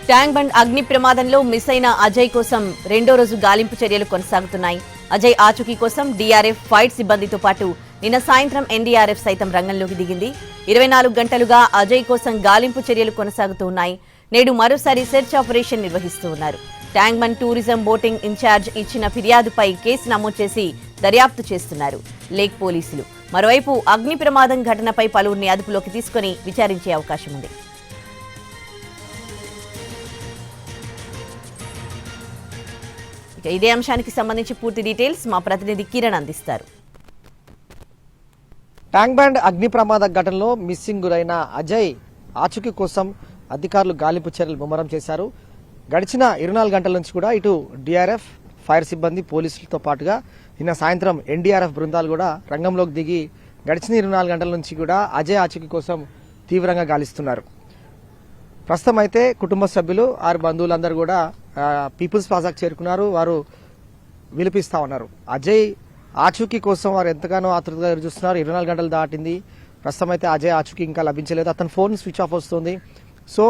Tank bund అగ్ని ప్రమాదంలో miss అయిన అజయ్ కోసం రెండో రోజు గాలింపు చర్యలు కొనసాగుతున్నాయి. అజయ్ ఆచూకీ కోసం డీఆర్ఎఫ్ ఫైట్ సిబ్బందితో పాటు నిన్న సాయంత్రం ఎన్డీఆర్ఎఫ్ సైతం రంగంలోకి దిగింది. 24 గంటలుగా అజయ్ కోసం గాలింపు చర్యలు కొనసాగుతూ ఉన్నాయి. నేడు మరోసారి సెర్చ్ ఆపరేషన్ నిర్వహిస్తూ ఉన్నారు. Tank bund tourism boating incharge ఇచ్చిన ఫిర్యాదుపై కేసు నమోదు చేసి దర్యాప్తు చేస్తున్నారు లేక్ పోలీసులు. మరోవైపు అగ్ని ప్రమాదం ఘటనపై పలువురిని అదుపులోకి తీసుకుని విచారించే అవకాశం ఉంది. ఇదే అంశానికి సంబంధించి పూర్తి డీటెయిల్స్ మా ప్రతినిధి కిరణ్ అందిస్తారు. ట్యాంక్ బండ్ అగ్ని ప్రమాద ఘటనలో మిస్సింగ్ గురైన అజయ్ ఆచూకీ కోసం అధికారులు గాలింపు చర్యలు ముమ్మరం చేశారు. గడిచిన 24 గంటల నుంచి కూడా ఇటు డీఆర్ఎఫ్ ఫైర్ సిబ్బంది పోలీసులతో పాటుగా నిన్న సాయంత్రం ఎన్డీఆర్ఎఫ్ బృందాలు కూడా రంగంలోకి దిగి గడిచిన 24 గంటల నుంచి కూడా అజయ్ ఆచూకీ కోసం తీవ్రంగా గాలిస్తున్నారు. ప్రస్తుతం అయితే కుటుంబ సభ్యులు ఆరు బంధువులందరూ కూడా పీపుల్స్ ప్లాజాకు చేరుకున్నారు. వారు విలిపిస్తా ఉన్నారు. అజయ్ ఆచూకీ కోసం వారు ఎంతగానో ఆతృతగా ఎదురు చూస్తున్నారు. 24 గంటలు దాటింది. ప్రస్తుతం అయితే అజయ్ ఆచూకీ ఇంకా లభించలేదు. అతని ఫోన్ స్విచ్ ఆఫ్ వస్తుంది. సో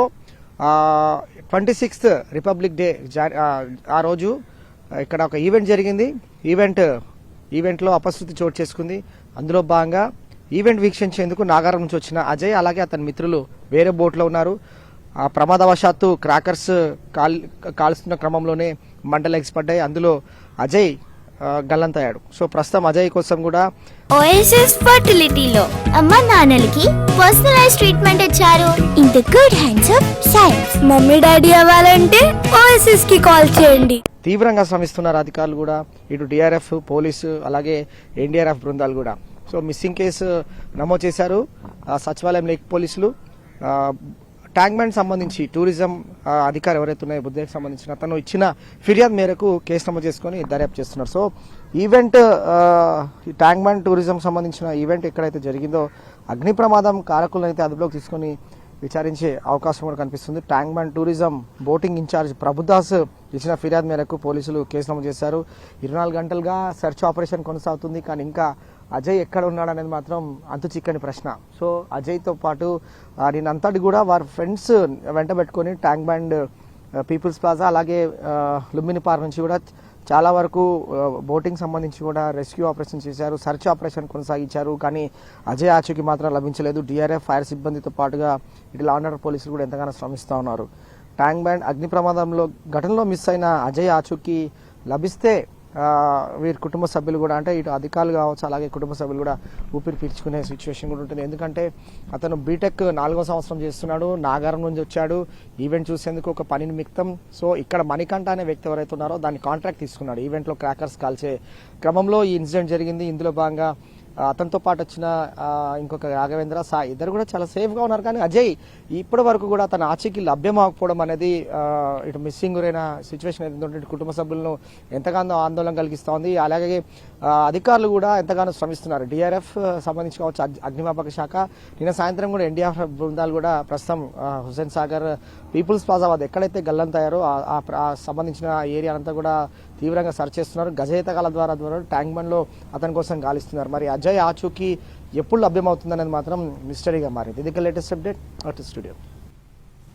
26th రిపబ్లిక్ డే ఆ రోజు ఇక్కడ ఒక ఈవెంట్ జరిగింది. ఈవెంట్లో అపశృతి చోటు చేసుకుంది. అందులో భాగంగా ఈవెంట్ వీక్షించేందుకు నాగారం నుంచి వచ్చిన అజయ్ అలాగే అతని మిత్రులు వేరే బోట్లో ఉన్నారు. ప్రమాదవశాత్తు క్రాకర్స్ కాల్స్తున్న క్రమంలోనే మంటలు ఎగిసిపడ్డాయి. అందులో అజయ్ గల్లంతయ్యాడు. సో ప్రస్తుతం అజయ్ కోసం కూడా ఓఎస్ఎస్ ఫర్టిలిటీలో అమ్మ నాన్నలకి పర్సనలైజ్ ట్రీట్మెంట్ ఇచ్చారు. In the good hands of science. Mummy daddy అవ్వాలంటే ఓఎస్ఎస్ కి కాల్ చేయండి. తీవ్రంగా శ్రమిస్తున్నారు అధికారులు కూడా, ఇటు డిఆర్ఎఫ్ పోలీసు అలాగే ఎన్డీఆర్ఎఫ్ బృందాలు కూడా. సో మిస్సింగ్ కేసు నమోదు చేశారు సచివాలయం లేక్ పోలీసులు. ట్యాంక్ బండ్ సంబంధించి టూరిజం అధికారి ఎవరైతే ఉన్నాయో బుద్ధేకి సంబంధించిన అతను ఇచ్చిన ఫిర్యాదు మేరకు కేసు నమోదు చేసుకుని దర్యాప్తు చేస్తున్నారు. So event tank bund tourism సంబంధించిన ఈవెంట్ ఎక్కడైతే జరిగిందో అగ్ని ప్రమాదం కారకులను అయితే అదుపులోకి తీసుకుని విచారించే అవకాశం కూడా కనిపిస్తుంది. Tank bund tourism boating incharge Prabhudas ఇచ్చిన ఫిర్యాదు మేరకు పోలీసులు కేసు నమోదు చేశారు. 24 గంటలుగా సెర్చ్ ఆపరేషన్ కొనసాగుతుంది. కానీ ఇంకా అజయ్ ఎక్కడ ఉన్నాడు అనేది మాత్రం అంతు చిక్కని ప్రశ్న. సో అజయ్తో పాటు నేనంతటి కూడా వారి ఫ్రెండ్స్ వెంట పెట్టుకొని ట్యాంక్ బండ్ పీపుల్స్ ప్లాజా అలాగే లుంబిని పార్క్ నుంచి కూడా చాలా వరకు బోటింగ్ సంబంధించి కూడా రెస్క్యూ ఆపరేషన్ చేశారు, సెర్చ్ ఆపరేషన్ కొనసాగించారు. కానీ అజయ్ ఆచూకీ మాత్రం లభించలేదు. డీఆర్ఎఫ్ ఫైర్ సిబ్బందితో పాటుగా ఇటు లా అండ్ ఆర్డర్ పోలీసులు కూడా ఎంతగానో శ్రమిస్తూ ఉన్నారు. ట్యాంక్ బండ్ అగ్ని ప్రమాదంలో ఘటనలో మిస్ అయిన అజయ్ ఆచూకీ లభిస్తే వీరి కుటుంబ సభ్యులు కూడా, అంటే ఇటు అధికారులు కావచ్చు అలాగే కుటుంబ సభ్యులు కూడా ఊపిరి పీల్చుకునే సిచ్యువేషన్ కూడా ఉంటుంది. ఎందుకంటే అతను బీటెక్ 4వ సంవత్సరం చేస్తున్నాడు. నాగారం నుంచి వచ్చాడు ఈవెంట్ చూసేందుకు ఒక పని నిమిత్తం. సో ఇక్కడ మణికంఠ అనే వ్యక్తి ఎవరైతే ఉన్నారో దాన్ని కాంట్రాక్ట్ తీసుకున్నాడు. ఈవెంట్లో క్రాకర్స్ కాల్చే క్రమంలో ఈ ఇన్సిడెంట్ జరిగింది. ఇందులో భాగంగా అతనితో పాటు వచ్చిన ఇంకొక రాఘవేంద్ర ఇద్దరు కూడా చాలా సేఫ్గా ఉన్నారు. కానీ అజయ్ ఇప్పటి వరకు కూడా తన ఆచూకీ లభ్యమవకపోవడం అనేది ఇటు మిస్సింగ్ గురైన సిచ్యువేషన్ ఏదైతే కుటుంబ సభ్యులను ఎంతగానో ఆందోళన కలిగిస్తూ ఉంది. అలాగే అధికారులు కూడా ఎంతగానో శ్రమిస్తున్నారు. డిఆర్ఎఫ్ సంబంధించి కావచ్చు అగ్నిమాపక శాఖ, నిన్న సాయంత్రం కూడా ఎన్డీఆర్ఎఫ్ బృందాలు కూడా ప్రస్తుతం హుస్సేన్ సాగర్ పీపుల్స్ ప్లాజా వద్ద ఎక్కడైతే గల్లంతయ్యారో ఆ సంబంధించిన ఏరియా అంతా కూడా తీవ్రంగా సర్చ్ చేస్తున్నారు. గజయితగాల ద్వారా ట్యాంక్ బండ్లో అతని కోసం గాలిస్తున్నారు. మరి అజయ్ ఆచూకీ ఎప్పుడు లభ్యమవుతుందనేది మాత్రం మిస్టరీగా మారింది. ఇది లేటెస్ట్ అప్డేట్. స్టూడియో.